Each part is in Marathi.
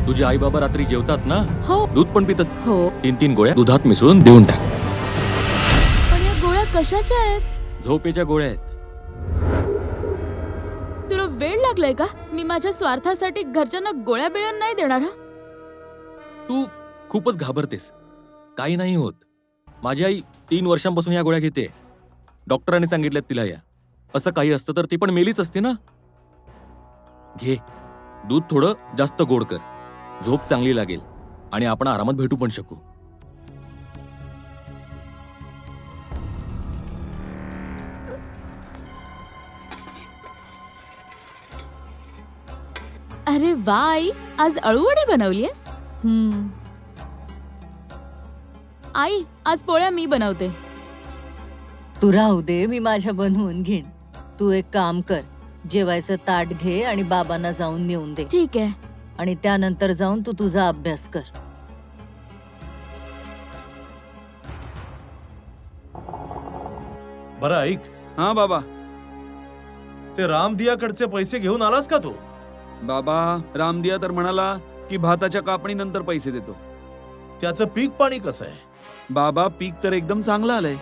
तुझे आई बाबा रात्री जेवतात ना, हो दूध पण पित असतात. हो 3-3 गोळ्या दुधात मिसळून देऊन टाक. पण या गोळ्या कशाच्या आहेत? झोपेच्या गोळ्या आहेत. तुला वेळ लागलाय का? मी माझ्या स्वार्थासाठी घरच्यांना गोळ्या बिळ्या नाही देणार हा. तू खूपच घाबरतेस. काही नाही होत. माझी आई 3 वर्षांपासून या गोळ्या घेते. डॉक्टरांनी सांगितल्यात तिला या. असं काही असतं तर ती पण मेलीच असते ना. घे, दूध थोडं जास्त गोड कर. झोप चांगली लागेल आणि आपण आरामात भेटू पण शकू. अरे वा आई, आज अळूवडी बनवलीयस? आई, आज पोळ्या मी बनवते. तू राहू दे, मी माझ्या बनवून घेईन. तू एक काम कर, जेवायचं ताट घे आणि बाबांना जाऊन नेऊन दे. ठीक आहे. आणि त्यानंतर जाऊन तू तुझा अभ्यास कर. बरं ऐक, हा बाबा. ते रामदियाकडचे पैसे घेऊन आलास का तू? बाबा, रामदिया तर म्हणाला की भाताच्या कापणीनंतर पैसे देतो. त्याचं पीक पाणी कसं आहे? बाबा, पीक तर एकदम चांगलं आलंय.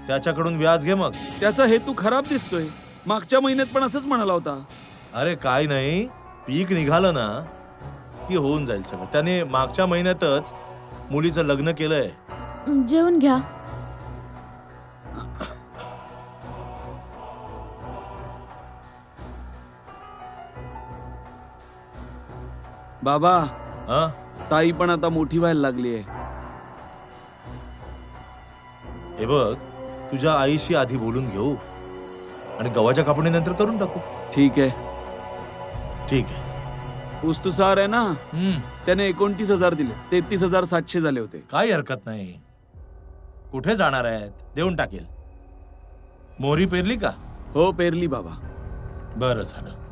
त्याच्याकडून व्याज घे मग. त्याचा हेतू खराब दिसतोय. मागच्या महिन्यात पण असंच म्हणाला होता. अरे काय नाही, पीक निघालं ना की होऊन जाईल सगळं. त्याने मागच्या महिन्यातच मुलीचं लग्न केलंय. जेवून घ्या. बाबा, हा, ताई पण आता मोठी व्हायला लागली आहे. हे बघ, तुझ्या आईशी आधी बोलून घेऊ आणि गव्हाच्या कापणीनंतर करून टाकू. ठीक आहे. ठीक आहे. पुस्तुसार आहे ना, त्याने 29,000 दिले. 33,700 झाले होते. काही हरकत नाही. कुठे जाणार आहेत? देऊन टाकेल. मोहरी पेरली का? हो, पेरली बाबा. बरं झालं.